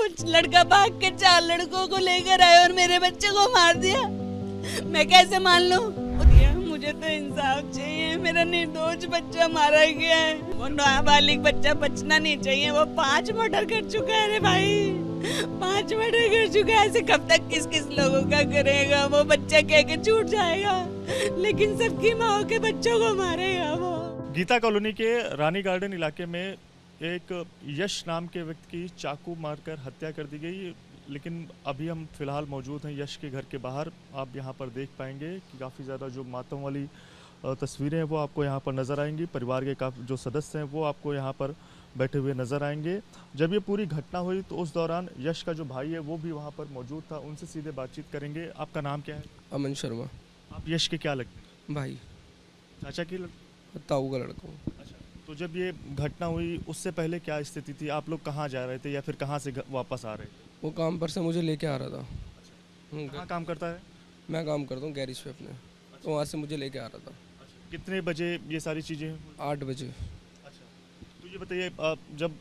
वो लड़का भाग के 4 लड़कों को लेकर आया और मेरे बच्चे को मार दिया। मैं कैसे मान लूं? मुझे तो इंसाफ चाहिए। मेरा निर्दोष बच्चा मारा गया है। वो नाबालिग बच्चा बचना नहीं चाहिए। वो 5 मर्डर कर चुका है रे भाई, 5 मर्डर कर चुका है। ऐसे कब तक किस किस लोगों का करेगा? वो बच्चा कह के छूट जाएगा, लेकिन सबकी माँ के बच्चों को मारेगा वो। गीता कॉलोनी के रानी गार्डन इलाके में एक यश नाम के व्यक्ति की चाकू मारकर हत्या कर दी गई। लेकिन अभी हम फिलहाल मौजूद हैं यश के घर के बाहर। आप यहां पर देख पाएंगे कि काफ़ी ज़्यादा जो मातम वाली तस्वीरें हैं वो आपको यहां पर नज़र आएंगी। परिवार के काफ़ी जो सदस्य हैं वो आपको यहां पर बैठे हुए नज़र आएंगे। जब ये पूरी घटना हुई तो उस दौरान यश का जो भाई है वो भी वहाँ पर मौजूद था। उनसे सीधे बातचीत करेंगे। आपका नाम क्या है? अमन शर्मा। आप यश के क्या लगते हैं? भाई। चाचा की ताऊ का लड़का हूँ। अच्छा, तो जब ये घटना हुई उससे पहले क्या स्थिति थी? आप लोग कहाँ जा रहे थे या फिर कहाँ से वापस आ रहे थे? वो काम पर से मुझे लेके आ रहा था। कहाँ काम करता है? मैं काम करता हूँ गैरेज पे अपने। तो वहाँ से मुझे लेके आ रहा था। कितने बजे ये सारी चीज़ें? 8 बजे। अच्छा, तो ये बताइए जब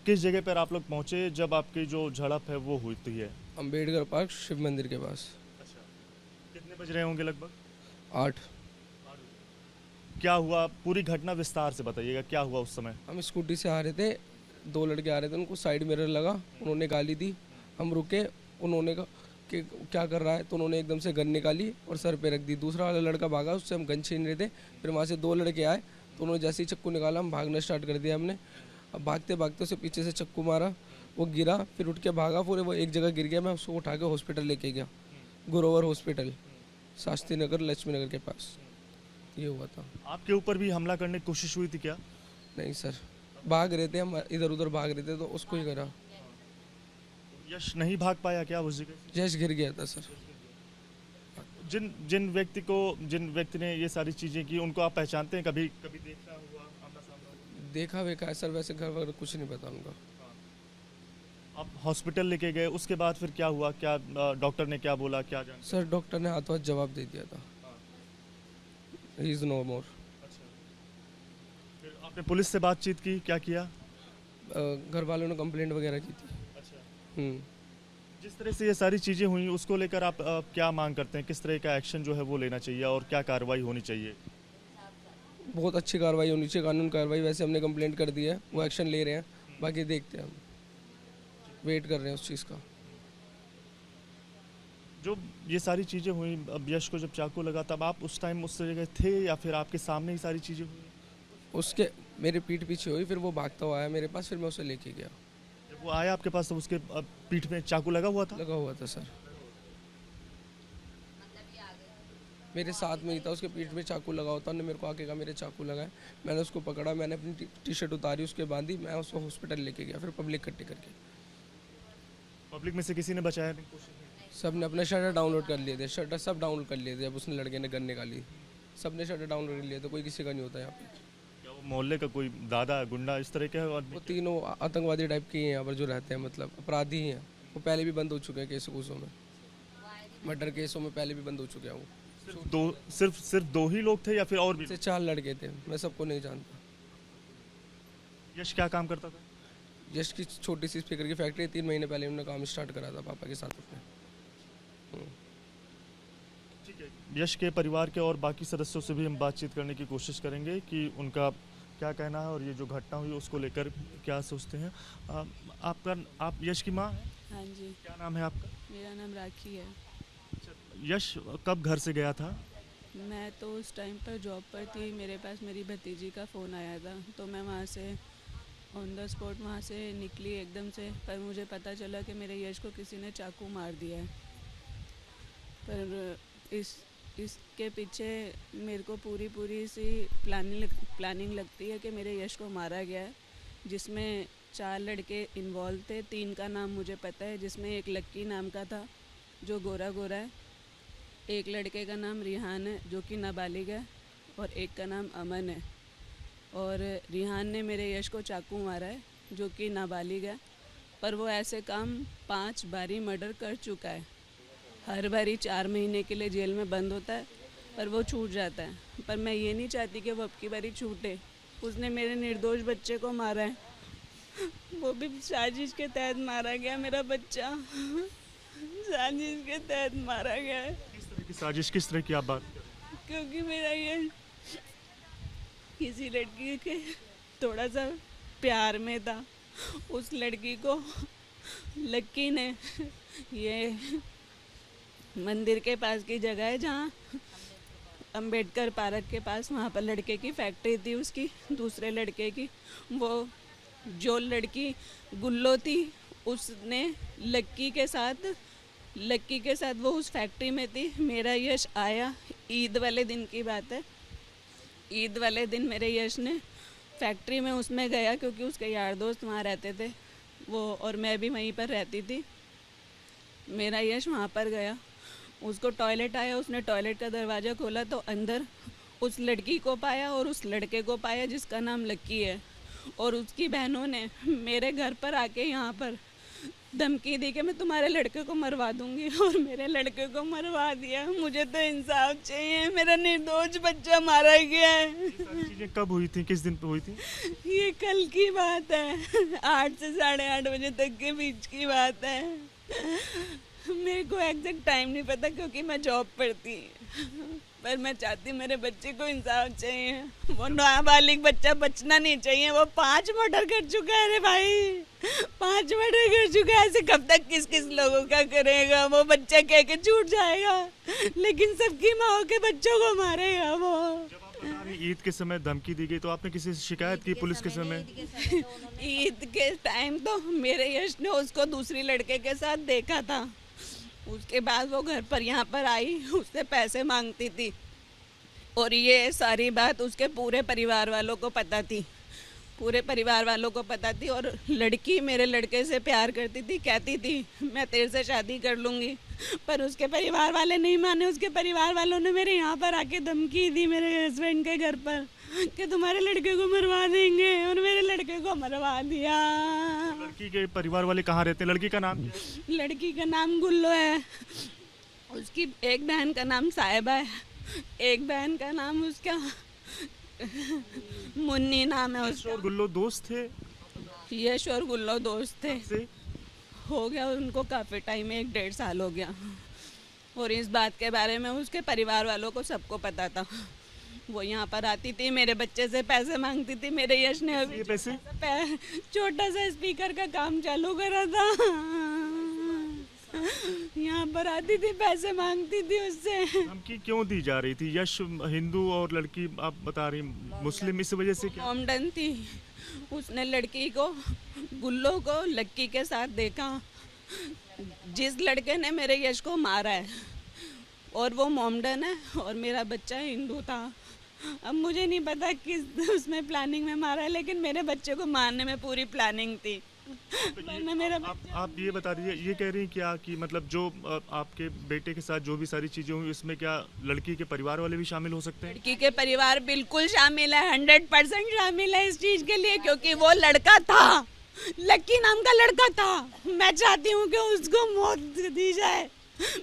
किस जगह पर आप लोग पहुँचे जब आपकी जो झड़प है वो हुई है? अम्बेडकर पार्क शिव मंदिर के पास। अच्छा, कितने बज रहे होंगे लगभग? 8। क्या हुआ? पूरी घटना विस्तार से बताइएगा, क्या हुआ उस समय? हम स्कूटी से आ रहे थे, 2 लड़के आ रहे थे, उनको साइड मिरर लगा, उन्होंने गाली दी। हम रुके, उन्होंने कहा कि क्या कर रहा है, तो उन्होंने एकदम से गन निकाली और सर पे रख दी। दूसरा वाला लड़का भागा, उससे हम गन छीन रहे थे। फिर वहाँ से 2 लड़के आए तो उन्होंने जैसे ही चक्कू निकाला हम भागना स्टार्ट कर दिया हमने। अब भागते भागते उसे पीछे से चक्कू मारा, वो गिरा, फिर उठ के भागा, पूरे वो एक जगह गिर गया। मैं उसको उठा के हॉस्पिटल लेके गया, गुरोवर हॉस्पिटल, शास्त्री नगर लक्ष्मी नगर के पास। ये हुआ था। आपके ऊपर भी हमला करने की कोशिश हुई थी क्या? नहीं सर, भाग रहे थे हम, इधर उधर भाग रहे थे तो उसको ही करा। यश नहीं भाग पाया क्या उस जगह? यश गिर गया था सर। जिन व्यक्ति ने ये सारी चीजें की उनको आप पहचानते हैं? कभी कभी देखा हुआ आमना सामना? देखा वेखा है सर, वैसे घर वगैरह कुछ नहीं पता उनका। आप हॉस्पिटल लेके गए, उसके बाद फिर क्या हुआ? क्या डॉक्टर ने क्या बोला, क्या जाना? सर डॉक्टर ने हाथों हाथ जवाब दे दिया था, ही इज नो मोर। फिर आपने पुलिस से बातचीत की, क्या किया? घर वालों ने कंप्लेंट वगैरह की थी। अच्छा, जिस तरह से ये सारी चीज़ें हुई उसको लेकर आप क्या मांग करते हैं? किस तरह का एक्शन जो है वो लेना चाहिए और क्या कार्रवाई होनी चाहिए? बहुत अच्छी कार्रवाई होनी चाहिए, कानून कार्रवाई। वैसे हमने कंप्लेंट कर दी है, वो एक्शन ले रहे हैं, बाकी देखते हैं, हम वेट कर रहे हैं उस चीज़ का। जो ये सारी चीज़ें हुई, अब यश को जब चाकू लगा तब आप उस टाइम उस जगह थे या फिर आपके सामने ही सारी चीज़ें हुई? उसके मेरे पीठ पीछे हुई, फिर वो भागता हुआ आया मेरे पास, फिर मैं उसे लेके गया। जब वो आया आपके पास तो उसके पीठ में चाकू लगा हुआ था? लगा हुआ था सर, मेरे साथ में ही था, उसके पीठ में चाकू लगा होता। उन्होंने मेरे को आके कहा मेरे चाकू लगा है। मैंने उसको पकड़ा, मैंने अपनी टी शर्ट उतारी, उसके बांधी, मैं उसको हॉस्पिटल लेके गया, फिर पब्लिक इकट्ठी करके। पब्लिक में से किसी ने बचाया नहीं? सब ने अपने शटर डाउनलोड कर लिए थे, शटर सब डाउनलोड कर लिए थे। जब उसने लड़के ने गन निकाली, सब ने शटर डाउनलोड कर लिए थे, कोई किसी का नहीं होता यहाँ पे। क्या वो मोहल्ले का कोई दादा गुंडा इस तरह के आदमी? वो तीनों आतंकवादी टाइप के ही हैं यहाँ पर जो रहते हैं, मतलब अपराधी ही हैं। वो पहले भी बंद हो चुके हैं केसों में, मर्डर केसों में पहले भी बंद हो चुके हैं। वो सिर्फ दो ही लोग थे या फिर और भी? 4 लड़के थे, मैं सबको नहीं जानता। यश क्या काम करता था? यश की छोटी सी स्पीकर की फैक्ट्री, 3 महीने पहले उन्होंने काम स्टार्ट करा था पापा के साथ अपने। ठीक है, यश के परिवार के और बाकी सदस्यों से भी हम बातचीत करने की कोशिश करेंगे कि उनका क्या कहना है और ये जो घटना हुई उसको लेकर क्या सोचते हैं। आप यश की माँ हैं? हाँ जी। क्या नाम है आपका? मेरा नाम राखी है। यश कब घर से गया था? मैं तो उस टाइम पर जॉब पर थी, मेरे पास मेरी भतीजी का फ़ोन आया था, तो मैं वहाँ से ऑन द स्पॉट वहाँ से निकली एकदम से। पर मुझे पता चला कि मेरे यश को किसी ने चाकू मार दिया है। पर इसके पीछे मेरे को पूरी सी प्लानिंग लगती है कि मेरे यश को मारा गया है, जिसमें 4 लड़के इन्वॉल्व थे। 3 का नाम मुझे पता है, जिसमें एक लक्की नाम का था जो गोरा है, एक लड़के का नाम रिहान है जो कि नाबालिग है, और एक का नाम अमन है। और रिहान ने मेरे यश को चाकू मारा है जो कि नाबालिग है, पर वो ऐसे काम 5 बारी मर्डर कर चुका है। हर बारी 4 महीने के लिए जेल में बंद होता है, पर वो छूट जाता है। पर मैं ये नहीं चाहती कि वो अब की बारी छूटे। उसने मेरे निर्दोष बच्चे को मारा है। वो भी साजिश के तहत मारा गया मेरा बच्चा, साजिश के तहत मारा गया है। किस तरह की साजिश, किस तरह की आप बात कर रहे हैं? क्योंकि मेरा ये किसी लड़की के थोड़ा सा प्यार में था, उस लड़की को लक्की ने, ये मंदिर के पास की जगह है जहाँ अंबेडकर पार्क के पास, वहाँ पर लड़के की फैक्ट्री थी उसकी, दूसरे लड़के की। वो जो लड़की गुल्लो थी उसने लक्की के साथ वो उस फैक्ट्री में थी। मेरा यश आया, ईद वाले दिन की बात है, ईद वाले दिन मेरे यश ने फैक्ट्री में उसमें गया क्योंकि उसके यार दोस्त वहाँ रहते थे वो, और मैं भी वहीं पर रहती थी। मेरा यश वहाँ पर गया, उसको टॉयलेट आया, उसने टॉयलेट का दरवाज़ा खोला तो अंदर उस लड़की को पाया और उस लड़के को पाया जिसका नाम लक्की है। और उसकी बहनों ने मेरे घर पर आके यहाँ पर धमकी दी कि मैं तुम्हारे लड़के को मरवा दूंगी, और मेरे लड़के को मरवा दिया। मुझे तो इंसाफ चाहिए, मेरा निर्दोष बच्चा मारा गया है। ये सारी चीजें कब हुई थी, किस दिन पे हुई थी? ये कल की बात है, 8 से 8:30 बजे तक के बीच की बात है। मेरे को एग्जैक्ट टाइम नहीं पता क्योंकि मैं जॉब पर थी, पर मैं चाहती मेरे बच्चे को इंसाफ चाहिए। वो नाबालिग बच्चा बचना नहीं चाहिए। वो 5 मर्डर कर चुका है रे भाई, 5 मर्डर कर चुका है। ऐसे कब तक किस किस लोगों का करेगा? वो बच्चा कह के छूट जाएगा लेकिन सबकी माँ के बच्चों को मारेगा वो। जब आप बता रही ईद के समय धमकी दी गई तो आपने किसी से शिकायत की पुलिस के समय? ईद के टाइम तो मेरे यश ने उसको दूसरी लड़के के साथ देखा था। उसके बाद वो घर पर यहाँ पर आई, उससे पैसे मांगती थी और ये सारी बात उसके पूरे परिवार वालों को पता थी, पूरे परिवार वालों को पता थी। और लड़की मेरे लड़के से प्यार करती थी, कहती थी मैं तेरे से शादी कर लूँगी, पर उसके परिवार वाले नहीं माने। उसके परिवार वालों ने मेरे यहाँ पर आके धमकी दी मेरे हस्बैंड के घर पर कि तुम्हारे लड़के को मरवा देंगे, और मेरे लड़के को मरवा दिया। लड़की के परिवार वाले कहाँ रहते हैं? लड़की का नाम क्या है? लड़की का नाम गुल्लो है, उसकी एक बहन का नाम साहिबा है, एक बहन का नाम उसका मुन्नी नाम है उसका। और गुल्लो दोस्त थे? यश और गुल्लो दोस्त थे, से हो गया उनको काफ़ी टाइम, 1-1.5 साल हो गया। और इस बात के बारे में उसके परिवार वालों को सबको पता था। वो यहाँ पर आती थी, मेरे बच्चे से पैसे मांगती थी। मेरे यश ने अभी पैसे? छोटा सा स्पीकर का काम चालू करा था, यहाँ पर आती थी, पैसे मांगती थी उससे। धमकी क्यों दी जा रही थी? यश हिंदू और लड़की आप बता रही मुस्लिम, इस वजह से क्या? मोमडन थी, उसने लड़की को, गुल्लो को लक्की के साथ देखा, जिस लड़के ने मेरे यश को मारा है, और वो मोमडन है और मेरा बच्चा हिंदू था। अब मुझे नहीं पता किस उसमें प्लानिंग में मारा है, लेकिन मेरे बच्चे को मारने में पूरी प्लानिंग थी। वरना मेरा आप ये बता दीजिए, ये कह रही हैं क्या कि मतलब जो आपके बेटे के साथ जो भी सारी चीजें हुई इसमें क्या लड़की के परिवार वाले भी शामिल हो सकते हैं? लड़की के परिवार बिल्कुल शामिल है, 100% शामिल है इस चीज के लिए, क्योंकि वो लड़का था, लक्की नाम का लड़का था। मैं चाहती हूँ कि उसको मौत दी जाए।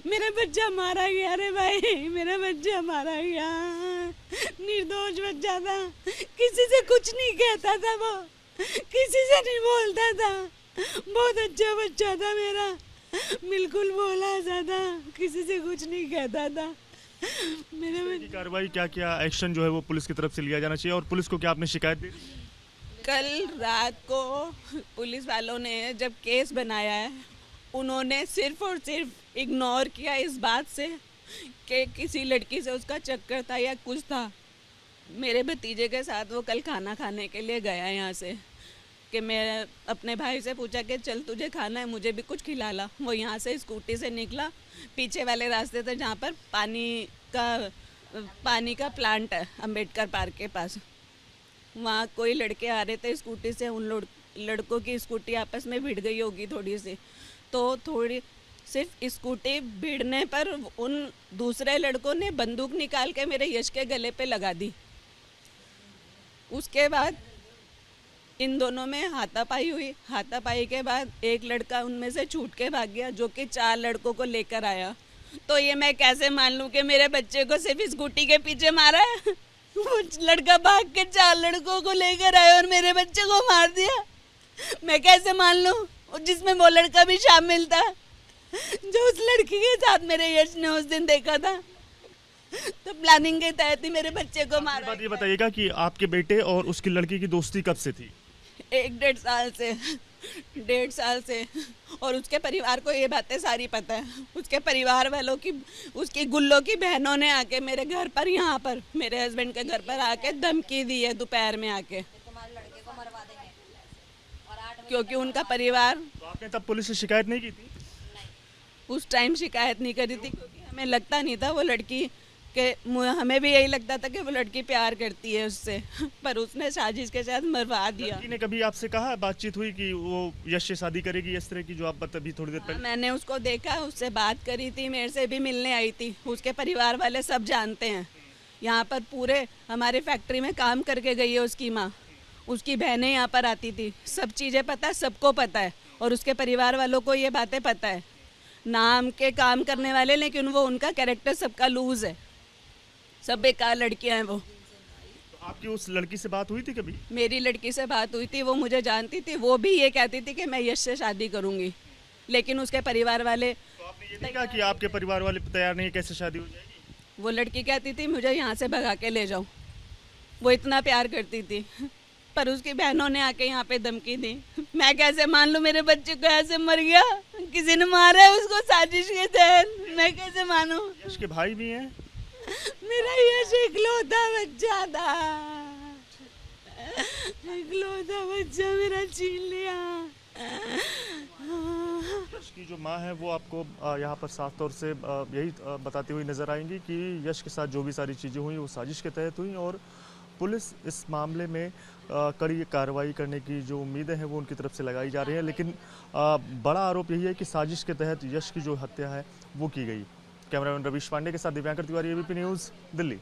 मेरा बच्चा मारा गया रे भाई, मेरा बच्चा मारा गया, निर्दोष बच्चा था, किसी से कुछ नहीं कहता था, वो किसी से नहीं बोलता था, बहुत अच्छा बच्चा था मेरा, बिल्कुल बोला सा था, किसी से कुछ नहीं कहता था। मेरे की कार्रवाई क्या क्या एक्शन जो है वो पुलिस की तरफ से लिया जाना चाहिए, और पुलिस को क्या आपने शिकायत दी? कल रात को पुलिस वालों ने जब केस बनाया है, उन्होंने सिर्फ और सिर्फ इग्नोर किया इस बात से कि किसी लड़की से उसका चक्कर था या कुछ था। मेरे भतीजे के साथ वो कल खाना खाने के लिए गया यहाँ से, कि मैं अपने भाई से पूछा कि चल तुझे खाना है, मुझे भी कुछ खिला ला। वो यहाँ से स्कूटी से निकला, पीछे वाले रास्ते से जहाँ पर पानी का प्लांट है अंबेडकर पार्क के पास, वहाँ कोई लड़के आ रहे थे स्कूटी से, उन लड़कों की स्कूटी आपस में भिड़ गई होगी थोड़ी सी, तो थोड़ी सिर्फ स्कूटी भिड़ने पर उन दूसरे लड़कों ने बंदूक निकाल के मेरे यश के गले पे लगा दी। उसके बाद इन दोनों में हाथापाई हुई। हाथापाई के बाद एक लड़का उनमें से छूट के भाग गया, जो कि 4 लड़कों को लेकर आया। तो ये मैं कैसे मान लूँ कि मेरे बच्चे को सिर्फ स्कूटी के पीछे मारा है? वो लड़का भाग के 4 लड़कों को लेकर आया और मेरे बच्चे को मार दिया। मैं कैसे मान लूं, और जिसमें वो लड़का भी शामिल था जो उस लड़की के साथ मेरे यश ने उस दिन देखा था। तो प्लानिंग के तहत ही मेरे बच्चे को मारा बात ये गया। बताइएगा कि आपके बेटे और उसकी लड़की की दोस्ती कब से थी? 1-1.5 साल से, 1.5 साल से। और उसके परिवार को ये बातें सारी पता है। उसके परिवार वालों की, उसकी गुल्लों की बहनों ने आके मेरे घर पर, यहाँ पर मेरे हस्बैंड के घर पर आके धमकी दी है दोपहर में आके, तुम्हारे लड़के को मरवा देंगे और 8 बजे क्योंकि उनका परिवार तो आपने तब पुलिस से शिकायत नहीं की थी? उस टाइम शिकायत नहीं करी थी, क्योंकि हमें लगता नहीं था वो लड़की के, हमें भी यही लगता था कि वो लड़की प्यार करती है उससे, पर उसने साजिश के साथ मरवा दिया। लड़की ने कभी आपसे कहा, बातचीत हुई कि वो यश से शादी करेगी, इस तरह की जो आप अभी थोड़ी देर हाँ, पहले? मैंने उसको देखा, उससे बात करी थी, मेरे से भी मिलने आई थी। उसके परिवार वाले सब जानते हैं, यहाँ पर पूरे हमारे फैक्ट्री में काम करके गई है उसकी माँ, उसकी बहनें यहाँ पर आती थी, सब चीज़ें पता है, सबको पता है। और उसके परिवार वालों को ये बातें पता है, नाम के काम करने वाले, लेकिन वो उनका कैरेक्टर सबका लूज है, सब बेकार लड़कियां हैं वो। तो आपकी उस लड़की से बात हुई थी कभी? मेरी लड़की से बात हुई थी, वो मुझे जानती थी, वो भी ये कहती थी कि मैं यश से शादी करूंगी, लेकिन उसके परिवार वाले, तो आपने ये नहीं कहा कि आपके परिवार वाले तैयार नहीं, कैसे शादी हो जाएगी? वो लड़की कहती थी मुझे यहाँ से भगा के ले जाओ, वो इतना प्यार करती थी। पर उसकी बहनों ने आके यहाँ पे धमकी दी। मैं कैसे मान लूँ मेरे बच्चे को ऐसे मर गया, किसी ने मारा है उसको साजिश के तहत, मैं कैसे मानूं? यश के भाई भी हैं? मेरा यश इकलौता बच्चा था, इकलौता बच्चा मेरा छीन लिया। यश की जो माँ है वो आपको यहाँ पर साफ तौर से यही बताती हुई नजर आएंगी कि यश के साथ जो भी सारी चीज़ें हुई वो साजिश के तहत हुई, और पुलिस इस मामले में कड़ी कार्रवाई करने की जो उम्मीदें हैं वो उनकी तरफ से लगाई जा रही हैं। लेकिन बड़ा आरोप यही है कि साजिश के तहत यश की जो हत्या है वो की गई। कैमरामैन रवीश पांडे के साथ दिव्यांकर तिवारी, एबीपी न्यूज़, दिल्ली।